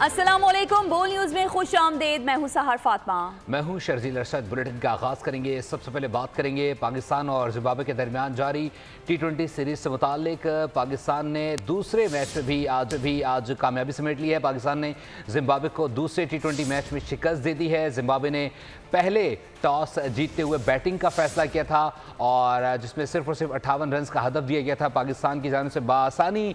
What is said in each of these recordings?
अस्सलामुअलैकुम, बोल न्यूज़ में खुश आमदेद। मैं हूं सहर फातिमा। मैं हूं शर्जील अरशद। बुलेटिन का आगाज़ करेंगे। सबसे पहले बात करेंगे पाकिस्तान और जिम्बाब्वे के दरमियान जारी T20 सीरीज से मुताल्लिक। पाकिस्तान ने दूसरे मैच में भी आज कामयाबी समेट ली है। पाकिस्तान ने जिम्बाब्वे को दूसरे T20 मैच में शिकस्त दे दी है। जिम्बाब्वे ने पहले टॉस जीतते हुए बैटिंग का फैसला किया था और जिसमें सिर्फ और सिर्फ 58 रन का हदफ दिया गया था। पाकिस्तान की जानिब से बासानी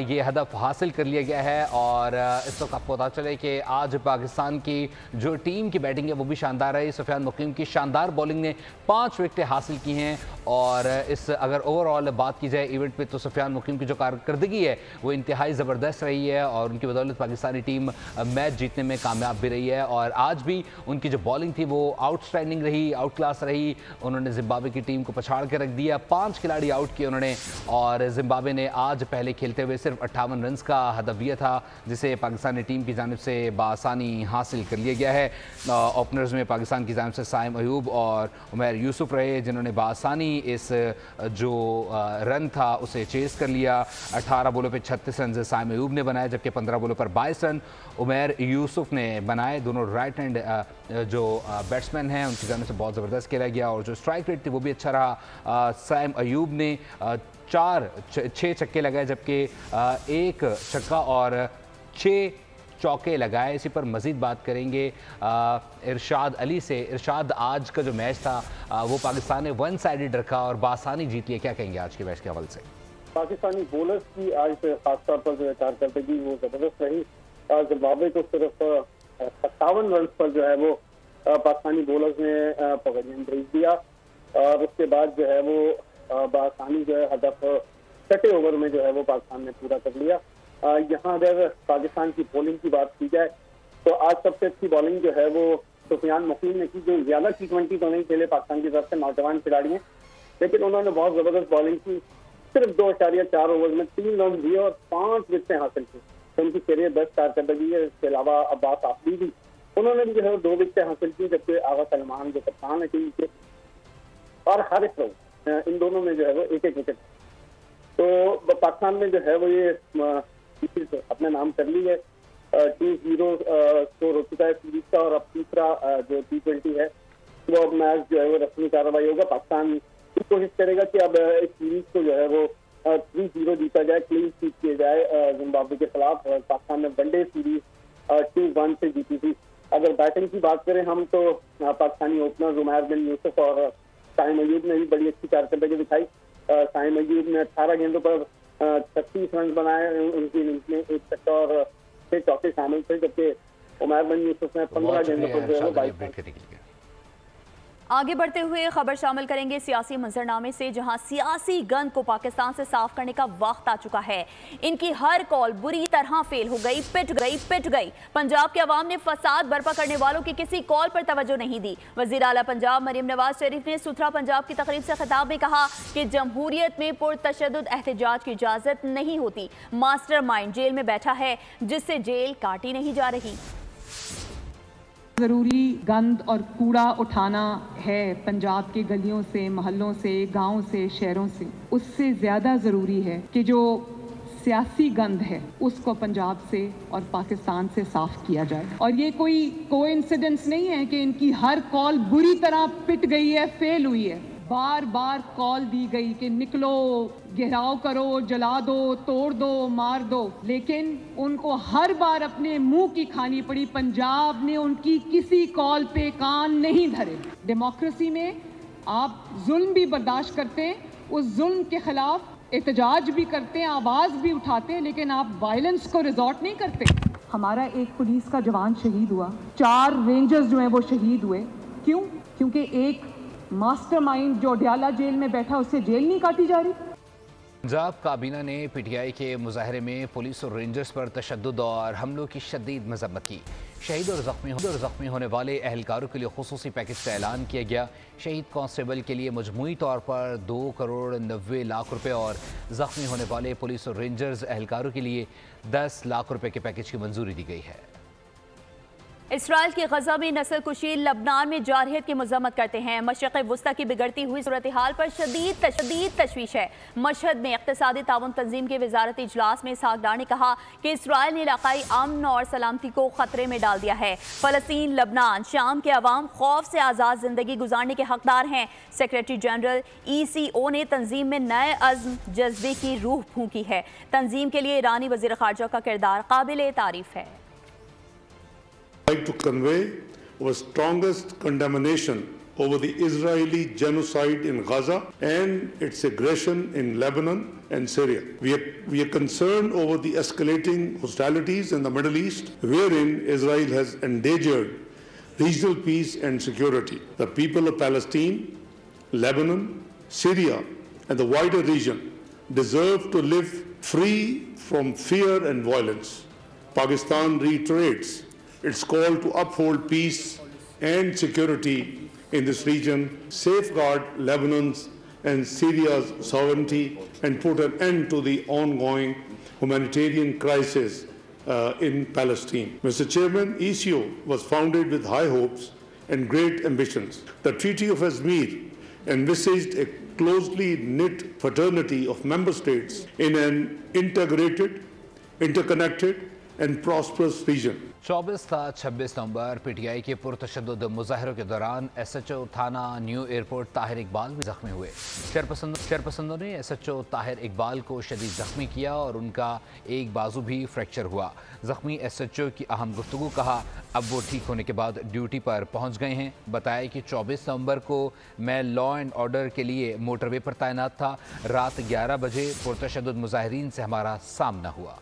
ये हदफ हासिल कर लिया गया है और इस वक्त आपको पता चले कि आज पाकिस्तान की जो टीम की बैटिंग है वो भी शानदार रही। सुफियान मुकीम की शानदार बॉलिंग ने 5 विकेटें हासिल की हैं और इस अगर ओवरऑल बात की जाए इवेंट पे तो सुफियान मुकीम की जो कारकर्दगी है वो इंतहाई ज़बरदस्त रही है और उनकी बदौलत पाकिस्तानी टीम मैच जीतने में कामयाब भी रही है। और आज भी उनकी जो बॉलिंग थी वो आउटस्टैंडिंग रही, आउट क्लास रही। उन्होंने जिम्बाब्वे की टीम को पछाड़ के रख दिया। 5 खिलाड़ी आउट किए उन्होंने और जिम्बाब्वे ने आज पहले खेलते हुए सिर्फ 58 रन का हदफ दिया था जिसे पाकिस्तानी टीम की जानिब से बासानी हासिल कर लिया गया है। ओपनर्स में पाकिस्तान की जानिब से साइम अयूब और उमैर यूसुफ रहे जिन्होंने बासानी इस जो रन था उसे चेस कर लिया। 18 बॉलों पे 36 रन साइम अयूब ने बनाए जबकि 15 बॉलों पर 22 रन उमैर यूसुफ ने बनाए। दोनों राइट हैंड जो बैट्समैन हैं उनकी जानिब से बहुत ज़बरदस्त खेला गया और जो स्ट्राइक रेट थी वो भी अच्छा रहा। साइम अयूब ने 6 छक्के लगाए जबकि 1 छक्का और 6 चौके लगाए। इसी पर मज़ीद बात करेंगे इरशाद अली से। इरशाद, आज का जो मैच था वो पाकिस्तान ने 1 साइडेड रखा और बासानी जीत लिया, क्या कहेंगे आज के मैच के हवाले से? पाकिस्तानी बॉलर्स की आज खासतौर पर जो है कारकर्दगी वो ज़बरदस्त रही। जिम्बाब्वे को सिर्फ 57 रन पर जो है वो पाकिस्तानी बॉलर्स ने पवेलियन भेज दिया और उसके बाद जो है वो बासानी जो है हदफ 6 ओवर में जो है वो पाकिस्तान ने पूरा कर लिया। यहाँ अगर पाकिस्तान की बॉलिंग की बात की जाए तो आज सबसे अच्छी बॉलिंग जो है वो सुफियान मुकीम ने की, जो ज्यादा T20 तो नहीं खेले पाकिस्तान की तरफ से, नौजवान खिलाड़ी हैं, लेकिन उन्होंने बहुत जबरदस्त बॉलिंग की। सिर्फ 2.4 ओवर में 3 रन दिए और 5 विकेटें हासिल की। तो उनकी करियर बेस्ट कारकर्दगी है। इसके अलावा अब्बास आफरी भी, उन्होंने भी जो है 2 विकेटें हासिल की जबकि आगा सलमान जो कप्तान है टीम के और हारिस रऊफ, इन दोनों में जो है वो 1-1 विकेट। तो पाकिस्तान में जो है वो ये अपने नाम कर ली है। 2-0 स्कोर हो चुका है सीरीज का और अब तीसरा जो T20 है वो अब मैच जो है वो रस्मी कार्रवाई होगा। पाकिस्तान कोशिश करेगा कि अब इस सीरीज को जो है वो 3-0 जीता जाए, क्लीन स्वीप किया जाए जिम्बाब्वे के खिलाफ। पाकिस्तान ने वनडे सीरीज 2-1 से जीती थी। अगर बैटिंग की बात करें हम तो पाकिस्तानी ओपनर उमैर बिन यूसुफ और साइम अयूब ने भी बड़ी अच्छी कारकर्दगी दिखाई। साइम अयूब ने 18 गेंदों पर 36 रन बनाए, उनकी इनिंग्स में 1 छक्का और 6 चौके शामिल थे जबकि उमैर बिन यूसुफ ने 15 गेंदों पर जो है 22। आगे बढ़ते हुए खबर शामिल करेंगे सियासी मंजरनामे से, जहां सियासी गंद को पाकिस्तान से साफ करने का वक्त आ चुका है। इनकी हर कॉल बुरी तरह फेल हो गई, पिट गई। पंजाब के अवाम ने फसाद बर्पा करने वालों की किसी कॉल पर तवज्जो नहीं दी। वजीर आला पंजाब मरियम नवाज शरीफ ने सुथरा पंजाब की तकरीब से खिताब में कहा कि जमहूरियत में पुरतशद्दुद एहतजाज की इजाजत नहीं होती। मास्टरमाइंड जेल में बैठा है जिससे जेल काटी नहीं जा रही। ज़रूरी गंद और कूड़ा उठाना है पंजाब के गलियों से, मोहल्लों से, गांव से, शहरों से। उससे ज़्यादा ज़रूरी है कि जो सियासी गंद है उसको पंजाब से और पाकिस्तान से साफ किया जाए। और ये कोई कोइंसिडेंस नहीं है कि इनकी हर कॉल बुरी तरह पिट गई है, फेल हुई है। बार बार कॉल दी गई कि निकलो, घेराव करो, जला दो, तोड़ दो, मार दो, लेकिन उनको हर बार अपने मुंह की खानी पड़ी। पंजाब ने उनकी किसी कॉल पे कान नहीं धरे। डेमोक्रेसी में आप जुल्म भी बर्दाश्त करते हैं, उस जुल्म के खिलाफ एहतजाज भी करते हैं, आवाज़ भी उठाते हैं, लेकिन आप वायलेंस को रिजॉर्ट नहीं करते। हमारा एक पुलिस का जवान शहीद हुआ, 4 रेंजर्स जो हैं वो शहीद हुए। क्यों? क्योंकि एक मास्टरमाइंड जो अडयाला जेल में बैठा उससे जेल नहीं काटी जा रही। पंजाब काबीना ने PTI के मुजाहरे में पुलिस और रेंजर्स पर तशद्दुद और हमलों की शदीद मजम्मत की। शहीद और ज़ख्मी होने वाले एहलकारों के लिए खुसूसी पैकेज का ऐलान किया गया। शहीद कांस्टेबल के लिए मजमूई तौर पर 2,90,00,000 रुपये और ज़ख्मी होने वाले पुलिस और रेंजर्स एहलकारों के लिए 10 लाख रुपये के पैकेज की मंजूरी दी गई है। इसराइल की गजा में नस्ल कुशी लबनान में जारहियत की मजम्मत करते हैं। मशरक़ वुस्ता की बिगड़ती हुई सूरत हाल पर शदीद तशवीश है। मशहद में इक़्तिसादी ताउन तंजीम के वजारती इजलास में इसहाक डार ने कहा कि इसराइल ने इलाकाई अमन और सलामती को खतरे में डाल दिया है। फ़लस्तीन, लबनान, शाम के अवाम खौफ से आज़ाद ज़िंदगी गुजारने के हकदार हैं। सेक्रेटरी जनरल ECO ने तंजीम में नए अज़्म जज्बे की रूह फूंकी है। तंजीम के लिए ईरानी वज़ीर ख़ारजा का किरदार काबिल तारीफ़ है। I'd like to convey our strongest condemnation over the Israeli genocide in Gaza and its aggression in Lebanon and Syria. We are concerned over the escalating hostilities in the Middle East, wherein Israel has endangered regional peace and security. The people of Palestine, Lebanon, Syria, and the wider region deserve to live free from fear and violence. Pakistan reiterates its call to uphold peace and security in this region, safeguard Lebanon's and Syria's sovereignty, and put an end to the ongoing humanitarian crisis in Palestine. Mr. Chairman, ECO was founded with high hopes and great ambitions. The Treaty of Izmir envisaged a closely knit fraternity of member states in an integrated, interconnected and prosperous region. 24 था 26 नवंबर PTI के पुरतशद्दुद मुजाहरों के दौरान SHO थाना new airport Tahir Iqbal भी जख्मी हुए। शरपसंदों ने SHO Tahir Iqbal को शदीद जख्मी किया और उनका एक बाजू भी फ्रैक्चर हुआ। जख्मी SHO की अहम गुफ्तगू कहा, अब वो ठीक होने के बाद ड्यूटी पर पहुंच गए हैं। बताया कि 24 नवंबर को मैं लॉ एंड ऑर्डर के लिए मोटरवे पर तैनात था। रात 11 बजे पुरतशद्दुद मुजाहिरीन से हमारा सामना हुआ।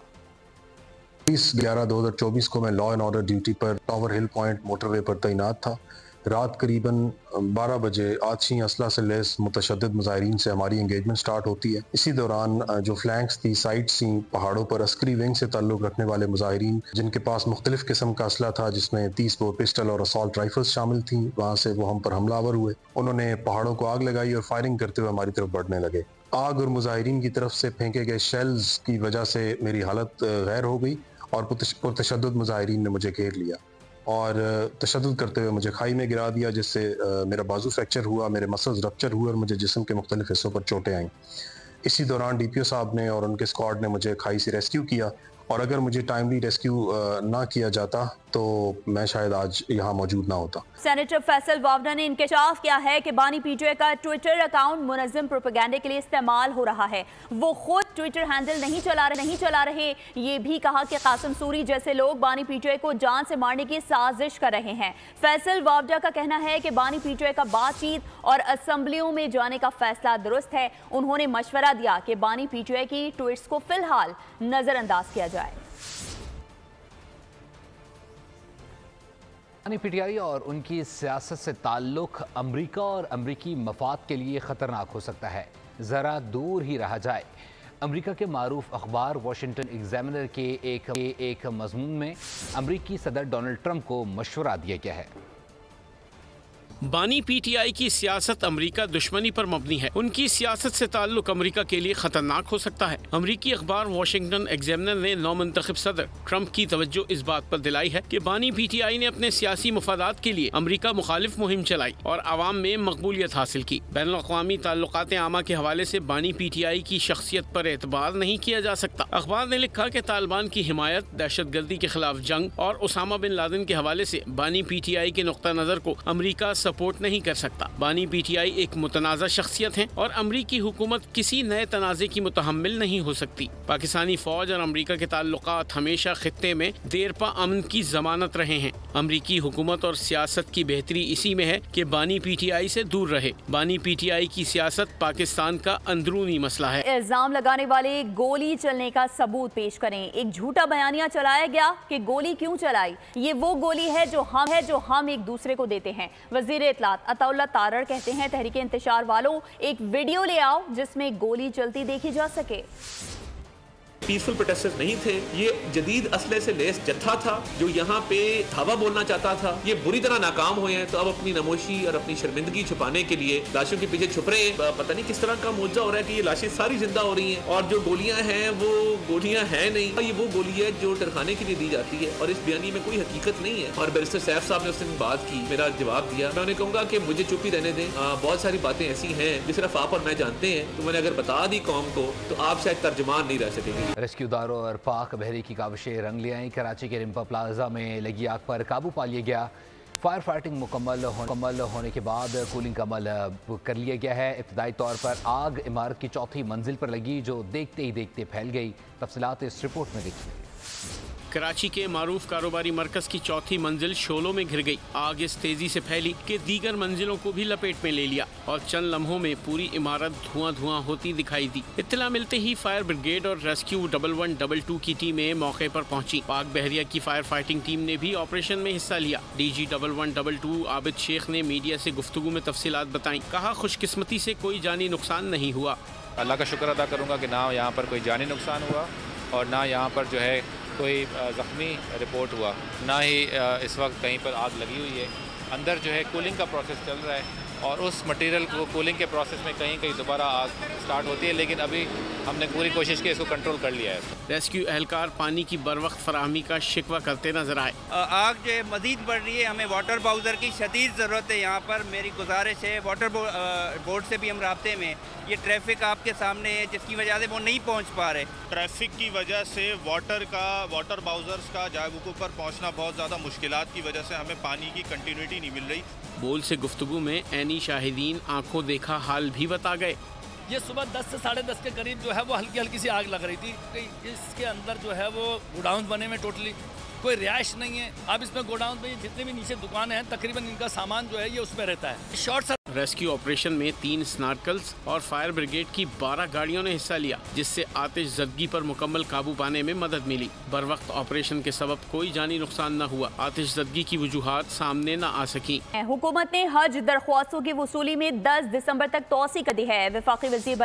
20/11/2024 को मैं लॉ एंड ऑर्डर ड्यूटी पर टावर हिल पॉइंट मोटरवे पर तैनात था। रात करीबन 12 बजे आछी असला से लैस मुतशद्दिद मुजाहिरीन से हमारी एंगेजमेंट स्टार्ट होती है। इसी दौरान जो फ्लैंक्स थी, साइट्स थी, पहाड़ों पर अस्करी विंग से ताल्लुक़ रखने वाले मुजाहिरीन जिनके पास मुख्तलिफ किस्म का असला था, जिसमें 30 बोर पिस्टल और असॉल्ट राइफल्स शामिल थी, वहाँ से वो हम पर हमलावर हुए। उन्होंने पहाड़ों को आग लगाई और फायरिंग करते हुए हमारी तरफ बढ़ने लगे। आग और मुजाहिरीन की तरफ से फेंके गए शेल्स की वजह से मेरी हालत गैर हो गई और पुरतशद्दुद मुजाहिरीन ने मुझे घेर लिया और तशद्दुद करते हुए मुझे खाई में गिरा दिया, जिससे मेरा बाजू फ्रैक्चर हुआ, मेरे मसल्स रप्चर हुए और मुझे जिस्म के मुख्तलिफ हिस्सों पर चोटें आईं। इसी दौरान DPO साहब ने और उनके स्क्वाड ने मुझे खाई से रेस्क्यू किया और अगर मुझे टाइमली रेस्क्यू ना किया जाता तो मैं शायद आज यहाँ मौजूद ना होता। सेनेटर फैसल वावडा ने इंकशाफ किया है कि बानी PTI का ट्विटर अकाउंट मुनज़्ज़म प्रोपेगेंडे के लिए इस्तेमाल हो रहा है। वो खुद ट्विटर हैंडल नहीं चला रहे। ये भी कहा कि कासिम सूरी जैसे लोग बानी PTI को जान से मारने की साजिश कर रहे हैं। फैसल वावडा का कहना है कि बानी PTI का बातचीत और असम्बलियों में जाने का फैसला दुरुस्त है। उन्होंने मशवरा दिया कि बानी PTI की ट्वीट्स को फिलहाल नजरअंदाज किया जाए। PTI और उनकी सियासत से ताल्लुक अमरीका और अमरीकी मफाद के लिए ख़तरनाक हो सकता है। ज़रा दूर ही रहा जाए। अमरीका के मारूफ अखबार वॉशिंगटन एग्जामिनर के एक मज़मून में अमरीकी सदर डोनाल्ड ट्रंप को मशवरा दिया गया है। बानी PTI की सियासत अमेरिका दुश्मनी पर मबनी है। उनकी सियासत से ताल्लुक अमेरिका के लिए खतरनाक हो सकता है। अमेरिकी अखबार वॉशिंगटन एग्जामिनर ने नौमुंतखब सदर ट्रंप की तवज्जो इस बात पर दिलाई है कि बानी PTI ने अपने सियासी मफादात के लिए अमेरिका मुखालिफ मुहिम चलाई और आवाम में मकबूलियत हासिल की। बैनुल-अक़वामी ताल्लुकात आमा के हवाले से बानी PTI की शख्सियत पर एतबार नहीं किया जा सकता। अखबार ने लिखा कि तालिबान की हिमायत, दहशतगर्दी के खिलाफ जंग और उसामा बिन लादेन के हवाले से बानी PTI के नुक्ता नज़र को अमेरिका सपोर्ट नहीं कर सकता। बानी PTI एक मुतनाज़ा शख्सियत है और अमरीकी हुकूमत किसी नए तनाज़े की मुतहम्मिल नहीं हो सकती। पाकिस्तानी फौज और अमरीका के ताल्लुकात हमेशा खित्ते में देरपा अमन की जमानत रहे हैं। अमरीकी हुकूमत और सियासत की बेहतरी इसी में है कि बानी PTI से दूर रहे। बानी PTI की सियासत पाकिस्तान का अंदरूनी मसला है। इल्जाम लगाने वाले गोली चलने का सबूत पेश करें। एक झूठा बयानिया चलाया गया कि गोली क्यों चलाई। ये वो गोली है जो हम एक दूसरे को देते हैं। वजीर इत्तलात अताउल्लाह तारड़ कहते हैं, तहरीक इंतशार वालों एक वीडियो ले आओ जिसमें गोली चलती देखी जा सके। पीसफुल प्रोटेस्टर्स नहीं थे, ये जदीद असले से लेस जत्था था जो यहाँ पे धावा बोलना चाहता था। ये बुरी तरह नाकाम हुए हैं, तो अब अपनी नमोशी और अपनी शर्मिंदगी छुपाने के लिए लाशों के पीछे छुप रहे हैं। पता नहीं किस तरह का मुआवजा हो रहा है कि ये लाशें सारी जिंदा हो रही हैं और जो गोलियां हैं वो गोलियां हैं नहीं, ये वो गोली है जो डरखाने के लिए दी जाती है और इस बयानी में कोई हकीकत नहीं है। और बैरिस्टर सैफ साहब ने उस दिन बात की, मेरा जवाब दिया। मैं उन्हें कहूंगा कि मुझे चुप ही रहने दें। बहुत सारी बातें ऐसी हैं जो सिर्फ आप और मैं जानते हैं, तो मैंने अगर बता दी कौम को तो आप शायद तर्जुमान नहीं रह सकेंगे। रेस्क्यूदारों और पाक बहरी की काविशें रंग ले आई। कराची के रिम्पा प्लाजा में लगी आग पर काबू पा लिया गया। फायर फाइटिंग मुकम्मल होने के बाद कूलिंग का अमल कर लिया गया है। इब्तदाई तौर पर आग इमारत की चौथी मंजिल पर लगी, जो देखते ही देखते फैल गई। तफसीलात इस रिपोर्ट में देखिए। कराची के मारूफ कारोबारी मरकज की चौथी मंजिल शोलों में घिर गई। आग इस तेजी से फैली कि दीगर मंजिलों को भी लपेट में ले लिया और चंद लम्हों में पूरी इमारत धुआं होती दिखाई दी। इत्तला मिलते ही फायर ब्रिगेड और रेस्क्यू 1122 की टीमें मौके पर पहुंची। पाक बहरिया की फायर फाइटिंग टीम ने भी ऑपरेशन में हिस्सा लिया। DG 1122 आबिद शेख ने मीडिया से गुफ्तगू में तफसीलात बताई। कहा, खुशकिस्मती से कोई जानी नुकसान नहीं हुआ। अल्लाह का शुक्र अदा करूँगा कि ना यहाँ पर कोई जानी नुकसान हुआ और ना यहाँ पर जो है कोई ज़ख्मी रिपोर्ट हुआ, ना ही इस वक्त कहीं पर आग लगी हुई है। अंदर जो है कूलिंग का प्रोसेस चल रहा है और उस मटेरियल को कूलिंग के प्रोसेस में कहीं दोबारा आग स्टार्ट होती है, लेकिन अभी हमने पूरी कोशिश की इसको कंट्रोल कर लिया है। रेस्क्यू एहलकार पानी की बरवक्त फराहमी का शिकवा करते नजर आए। आग जो है मजीद बढ़ रही है, हमें वाटर बाउजर की शदीद ज़रूरत है। यहाँ पर मेरी गुजारिश है, वाटर बोर्ड से भी हम राब्ते में। ये ट्रैफिक आपके सामने है जिसकी वजह से वो नहीं पहुँच पा रहे। ट्रैफिक की वजह से वाटर बाउजर्स का जागुको पर पहुँचना बहुत ज़्यादा मुश्किलात की वजह से हमें पानी की कंटिन्यूटी नहीं मिल रही। बोल से गुफ्तगू में ऐनी शाहिदीन आंखों देखा हाल भी बता गए। ये सुबह 10 से 10:30 के करीब जो है वो हल्की सी आग लग रही थी। इसके अंदर जो है वो गोडाउन बने हुए, टोटली कोई रिहाइश नहीं है। अब इसमें गोडाउन में जितने भी नीचे दुकानें हैं तकरीबन इनका सामान जो है ये उसमें रहता है। शॉर्ट रेस्क्यू ऑपरेशन में 3 स्नार्कल्स और फायर ब्रिगेड की 12 गाड़ियों ने हिस्सा लिया, जिससे आतिश ज़दगी पर मुकम्मल काबू पाने में मदद मिली। बर वक्त ऑपरेशन के सबब कोई जानी नुकसान न हुआ। आतिश ज़दगी की वजूहात सामने न आ सकी। हुकूमत ने हज दरख्वास्तों की वसूली में 10 दिसंबर तक तोसी कर दी है। वफाकी वज़ीर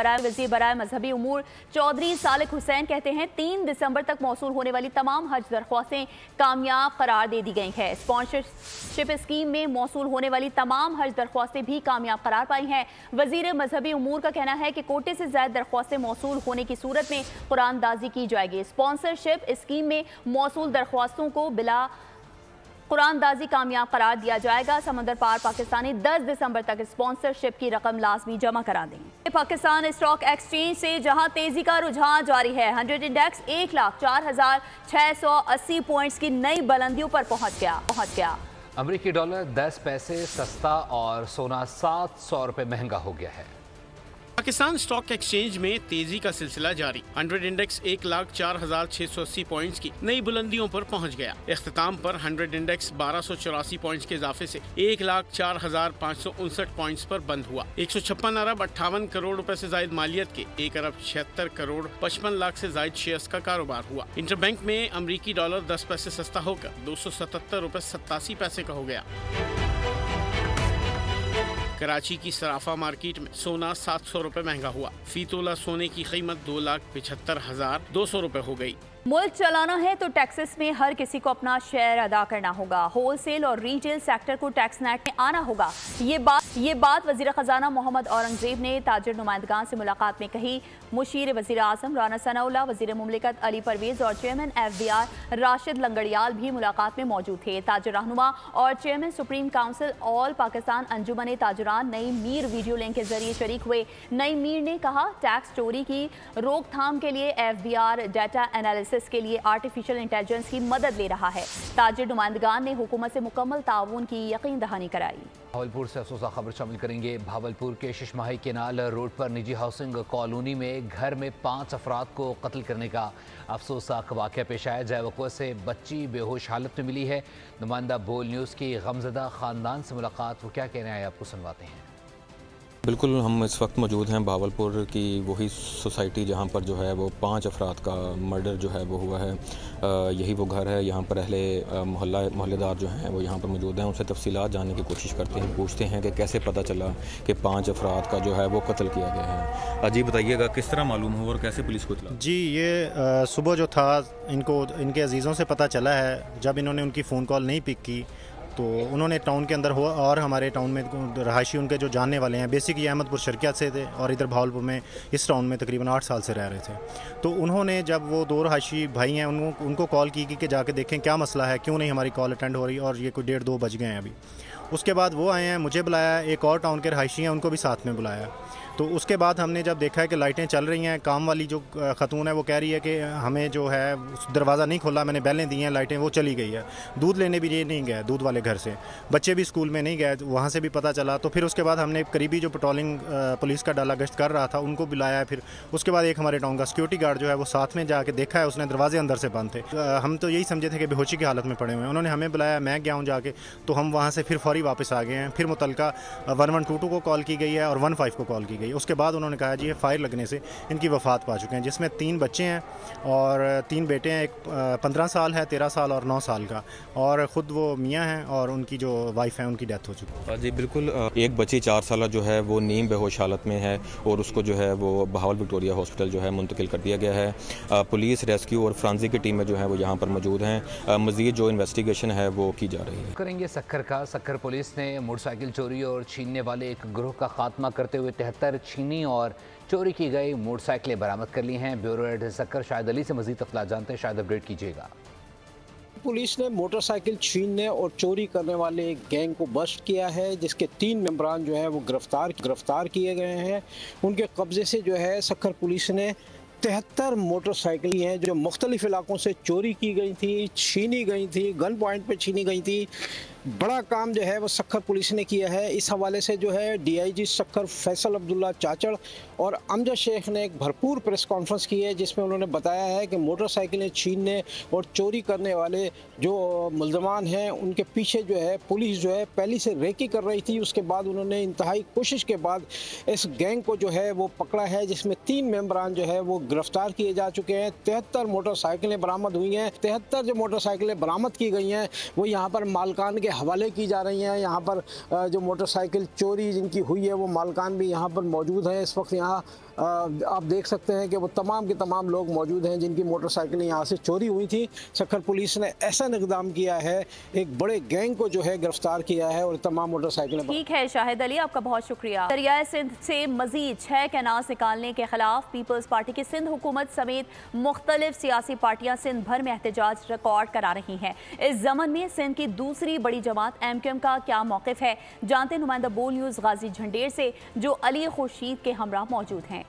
बराए मजहबी उमूर चौधरी सालिक हुसैन कहते हैं 3 दिसंबर तक मौसूल होने वाली तमाम हज दरख्वास्तें कामयाब करार दे दी गई है। स्पॉन्सरशिप स्कीम में मौसूल होने वाली तमाम हज दरख्वास्तें भी कामयाब करार पाई हैं। वजीर मजहबी उमूर का कहना है कि कोटे से ज्यादा दरख्वास्तें मौसूल होने की सूरत में कुरानदाजी की जाएगी। स्पॉन्सरशिप स्कीम में मौसूल दरख्वास्तों को बिला कुरानदाजी कामयाब करार दिया जाएगा। समंदर पार पाकिस्तानी 10 दिसंबर तक स्पॉन्सरशिप की रकम लाजमी जमा करा देंगे। पाकिस्तान स्टॉक एक्सचेंज से जहां तेजी का रुझान जारी है, 100 इंडेक्स 1,04,680 पॉइंट्स की नई बुलंदियों पर पहुंच गया। अमरीकी डॉलर 10 पैसे सस्ता और सोना 700 रुपये महंगा हो गया है। पाकिस्तान स्टॉक एक्सचेंज में तेजी का सिलसिला जारी। 100 इंडेक्स 1,04,680 पॉइंट्स की नई बुलंदियों पर पहुंच गया। इख्तिताम पर 100 इंडेक्स 1284 पॉइंट्स के इजाफे से 1,04,559 पॉइंट्स पर बंद हुआ। 156 अरब 58 करोड़ रुपए से जायद मालियत के 1 अरब 76 करोड़ 55 लाख से जायद शेयर्स का कारोबार हुआ। इंटरबैंक में अमरीकी डॉलर 10 पैसे सस्ता होकर 277 रुपए 87 पैसे का हो गया। कराची की सराफा मार्केट में सोना 700 रुपए महंगा हुआ। फी तोला सोने की कीमत 2,75,200 रुपए हो गई। मुल्क चलाना है तो टैक्सेस में हर किसी को अपना शेयर अदा करना होगा। होलसेल और रिटेल सेक्टर को टैक्स नेट में आना होगा। ये बात वजीर खजाना मोहम्मद औरंगजेब ने ताजिर नुमाइंदगान से मुलाकात में कही। मुशीर वजीर आजम राना सनाउल्लाह, वजीर मुमलिकत अली परवेज और चेयरमैन FBR राशिद लंगड़ियाल भी मुलाकात में मौजूद थे। ताजिर रहनुमा और chairman supreme council all Pakistan Anjuman Tajiran नई मीर वीडियो लिंक के जरिए शरीक हुए। नई मीर ने कहा, टैक्स चोरी की रोकथाम के लिए FBR डाटा एनालिसिस के लिए आर्टिफिशियल इंटेलिजेंस की मदद ले रहा है। ताजिर नुमाइंदगान ने हुकूमत से मुकम्मल ताउन की यकीन दहानी कराई। भावलपुर से अफसोसा खबर शामिल करेंगे। भावलपुर के शिशमाही केनाल रोड पर निजी हाउसिंग कॉलोनी में घर में 5 अफराद को कत्ल करने का अफसोसनाक वाक़या पेश आया। जय वक़्त से बच्ची बेहोश हालत में मिली है। नुमाइंदा बोल न्यूज़ की गमज़दा ख़ानदान से मुलाकात, वो क्या कहना है आपको सुनवाते हैं। बिल्कुल, हम इस वक्त मौजूद हैं भावलपुर की वही सोसाइटी जहाँ पर जो है वो 5 अफराद का मर्डर जो है वो हुआ है। यही वो घर है, यहाँ पर अहले मोहल्लेदार जो हैं वो यहाँ पर मौजूद हैं। उनसे तफसीलात जानने की कोशिश करते हैं, पूछते हैं कि कैसे पता चला कि 5 अफराद का जो है वो कत्ल किया गया है। जी बताइएगा, किस तरह मालूम हुआ और कैसे पुलिस को इत्तला? जी, ये सुबह जो था इनके अजीज़ों से पता चला है। जब इन्होंने उनकी फ़ोन कॉल नहीं पिक की तो उन्होंने टाउन के अंदर हुआ, और हमारे टाउन में रहायशी उनके जो जानने वाले हैं, बेसिक ये अहमदपुर शर्कियात से थे और इधर भावलपुर में इस टाउन में तकरीबन 8 साल से रह रहे थे। तो उन्होंने जब वो 2 रहायशी भाई हैं उनको कॉल की कि जाके देखें क्या मसला है, क्यों नहीं हमारी कॉल अटेंड हो रही, और ये कोई 1:30-2 बज गए हैं अभी। उसके बाद वो आए हैं, मुझे बुलाया, एक और टाउन के रहायशी हैं उनको भी साथ में बुलाया। तो उसके बाद हमने जब देखा है कि लाइटें चल रही हैं, काम वाली जो खतून है वो कह रही है कि हमें जो है दरवाज़ा नहीं खोला, मैंने बेलें दी हैं, लाइटें वो चली गई है। दूध लेने भी ये नहीं गए, दूध वाले घर से बच्चे भी स्कूल में नहीं गए, वहाँ से भी पता चला। तो फिर उसके बाद हमने करीबी जो पेट्रोलिंग पुलिस का डाला गश्त कर रहा था उनको बुलाया। फिर उसके बाद एक हमारे टाउन का सिक्योरिटी गार्ड जो है वो साथ में जाके देखा है, उसने दरवाजे अंदर से बंद थे। हम तो यही समझे थे कि बेहोशी की हालत में पड़े हुए हैं। उन्होंने हमें बुलाया, मैं गया हूँ जाके, तो हम वहाँ से फिर फौरी वापस आ गए हैं। फिर मुतलका 1122 को कॉल की गई है और 15 को कॉल की गई। उसके बाद उन्होंने कहा जी फायर लगने से इनकी वफ़ात पा चुके हैं, जिसमें 3 बच्चे हैं और 3 बेटे हैं। एक 15 साल है, 13 साल और 9 साल का, और ख़ुद वो मियाँ हैं और उनकी जो वाइफ है उनकी डेथ हो चुकी है। जी बिल्कुल, एक बच्ची 4 साल जो है वो नीम बेहोश हालत में है और उसको जो है वो बहावल विक्टोरिया हॉस्पिटल जो है मुंतकिल कर दिया गया है। पुलिस, रेस्क्यू और फ्रांसिक की टीमें जो हैं वो यहाँ पर मौजूद हैं। मज़ीद जो इन्वेस्टिगेशन है वो की जा रही है। करेंगे सक्कर का। सक्कर पुलिस ने मोटरसाइकिल चोरी और छीनने वाले एक ग्रोह का खात्मा करते हुए 73 छीनी और चोरी की गई मोटरसाइकिलें बरामद कर ली हैं। ब्यूरो हेड सक्कर शाहिद अली से मजीद तफसीलात जानते हैं। शाहिद, अपडेट कीजिएगा। पुलिस ने मोटरसाइकिल छीनने और चोरी करने वाले एक गैंग को बस्ट किया है, जिसके 3 मेंबरान जो है वो गिरफ्तार किए गए हैं। उनके कब्जे से जो है सक्कर पुलिस ने 73 मोटरसाइकिल हैं जो मुख्तलिफ इलाकों से चोरी की गई थी, छीनी गई थी, गन पॉइंट पे छीनी गई थी। बड़ा काम जो है वो सक्कर पुलिस ने किया है। इस हवाले से जो है DIG सक्कर फैसल अब्दुल्ला चाचड़ और अमजद शेख ने एक भरपूर प्रेस कॉन्फ्रेंस की है, जिसमें उन्होंने बताया है कि मोटरसाइकिलें छीनने और चोरी करने वाले जो मुल्ज़मान हैं उनके पीछे जो है पुलिस जो है पहले से रेकी कर रही थी। उसके बाद उन्होंने इंतहाई कोशिश के बाद इस गैंग को जो है वो पकड़ा है, जिसमें 3 मेंबरान जो है वो गिरफ्तार किए जा चुके हैं। 73 मोटरसाइकिलें बरामद हुई हैं। 73 जो मोटरसाइकिलें बरामद की गई हैं वो यहाँ पर मालकान के हवाले की जा रही हैं। यहाँ पर जो मोटरसाइकिल चोरी जिनकी हुई है वो मालकान भी यहाँ पर मौजूद हैं। इस वक्त यहाँ आप देख सकते हैं कि वो तमाम के तमाम लोग मौजूद हैं जिनकी मोटरसाइकिलें यहाँ से चोरी हुई थी। सक्कर पुलिस ने ऐसा इक़दाम किया है, एक बड़े गैंग को जो है गिरफ्तार किया है और तमाम मोटरसाइकिलें। ठीक है शाहिद अली, आपका बहुत शुक्रिया। दरियाए सिंध से मजीद 6 कैनाल्स निकालने के खिलाफ पीपल्स पार्टी की सिंध हुकूमत समेत मुख्तलिफ सियासी पार्टियां सिंध भर में एहतजाज रिकॉर्ड करा रही हैं। इस जमन में सिंध की दूसरी बड़ी जमात MQM का क्या मौक़िफ़ है, जानते नुमाइंदा बोल न्यूज़ गाजी झंडेर से जो अली खुर्शीद के हमरा मौजूद हैं।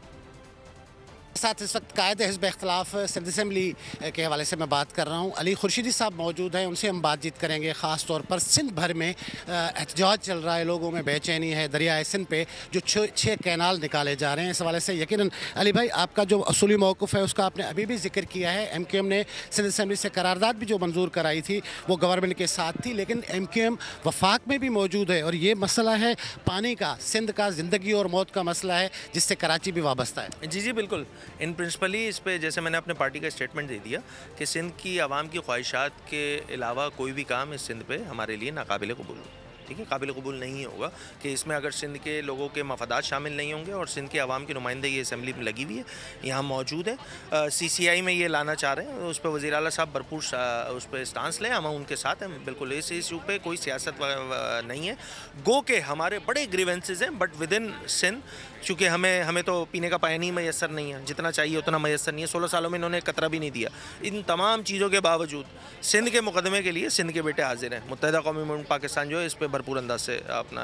साथ इस वक्त कायद हिज़्ब इख्तिलाफ सिंध असम्बली के हवाले से मैं बात कर रहा हूँ। अली खुर्शीदी साहब मौजूद हैं, उनसे हम बातचीत करेंगे। ख़ास तौर पर सिंध भर में एहतजाज चल रहा है, लोगों में बेचैनी है दरियाए सिंध पे जो 6 कैनाल निकाले जा रहे हैं। इस हवाले से यकीनन अली भाई आपका जो असूली मौक़िफ़ है उसका आपने अभी भी जिक्र किया है। MQM ने सिंध असम्बली से करारदाद भी जो मंजूर कराई थी वो गवर्नमेंट के साथ थी, लेकिन MQM वफाक में भी मौजूद है और ये मसला है पानी का, सिंध का ज़िंदगी और मौत का मसला है जिससे कराची भी वाबस्ता है। जी बिल्कुल, इन प्रिंसिपली इस पे जैसे मैंने अपने पार्टी का स्टेटमेंट दे दिया कि सिंध की आवाम की ख्वाहिशात के अलावा कोई भी काम इस सिंध पे हमारे लिए नाकाबिल कबूल हो। ठीक है, काबिल कबूल नहीं होगा कि इसमें अगर सिंध के लोगों के मफादात शामिल नहीं होंगे और सिंध के आवाम की नुमाइंदगी असेंबली में लगी हुई है, यहाँ मौजूद है। CCI में ये लाना चाह रहे हैं, उस पर वज़ीर आला साहब भरपूर उस पर स्टांस लें, हम उनके साथ हैं बिल्कुल। इस इशू पे कोई सियासत नहीं है। गो के हमारे बड़े ग्रीवेंसेस हैं बट विद इन सिंध, चूँकि हमें तो पीने का पानी मैसर नहीं है, जितना चाहिए उतना मैसर नहीं है। 16 सालों में इन्होंने कतरा भी नहीं दिया। इन तमाम चीज़ों के बावजूद सिंध के मुकदमे के लिए सिंध के बेटे हाजिर हैं। मुत्तहिदा कौमी मुल्क पाकिस्तान जो है इस पर भरपूर अंदाज से अपना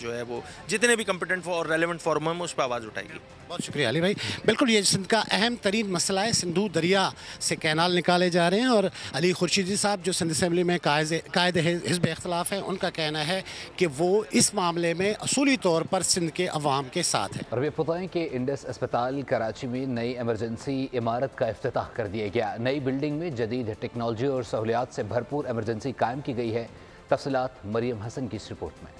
जो है वो जितने भी कम्पिटेंट और रेलेवेंट फॉरम है उस पर आवाज़ उठाएगी। बहुत शुक्रिया अली भाई। बिल्कुल, ये सिंध का अहम तरीन मसला है। सिंधु दरिया से कैनाल निकाले जा रहे हैं और अली खुर्शीदी साहब जो सिंध असम्बली में कायद हिज़्ब इख्तिलाफ है, उनका कहना है कि वो इस मामले में असूली तौर पर सिंध के अवाम के साथ है। और वे बताएं कि इंडस अस्पताल कराची में नई एमरजेंसी इमारत का इफ्तिताह कर दिया गया। नई बिल्डिंग में जदीद टेक्नोलॉजी और सहूलियात से भरपूर एमरजेंसी कायम की गई है। तफसीलात मरियम हसन की इस रिपोर्ट में।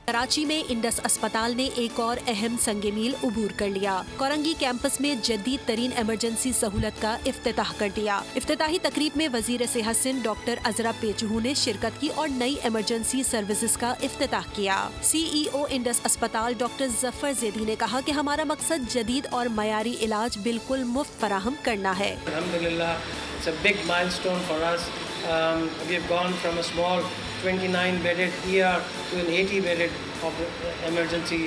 कराची में इंडस अस्पताल ने एक और अहम संगे मील उबूर कर लिया। कोरंगी कैंपस में जदीद तरीन इमरजेंसी सहूलत का इफ्तिताह कर दिया। इफ्तिताही तकरीब में वजीर सेहत सिंध डॉक्टर अजरा पेचहू ने शिरकत की और नई इमरजेंसी सर्विसेज का इफ्तिताह किया। CEO इंडस अस्पताल डॉक्टर जफर जैदी ने कहा कि हमारा मकसद जदीद और मयारी इलाज बिल्कुल मुफ्त फराहम करना है। It's a big milestone for us. We have gone from a small 29-bedded ER to an 80-bedded emergency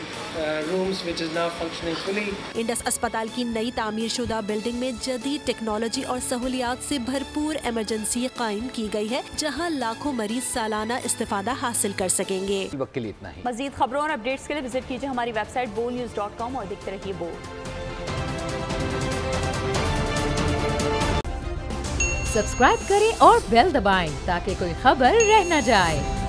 rooms, which is now functioning fully. Indus अस्पताल की नई तामीर शुदा बिल्डिंग में जदीद टेक्नोलॉजी और सहूलियात से भरपूर इमरजेंसी कायम की गई है, जहां लाखों मरीज सालाना इस्तेफादा हासिल कर सकेंगे। वक्त के लिए इतना ही। मजीद खबरों और अपडेट्स के लिए विजिट कीजिए हमारी वेबसाइट bolnews.com और देखते रहिए बोल। सब्सक्राइब करें और बेल दबाएं ताकि कोई खबर रह न जाए।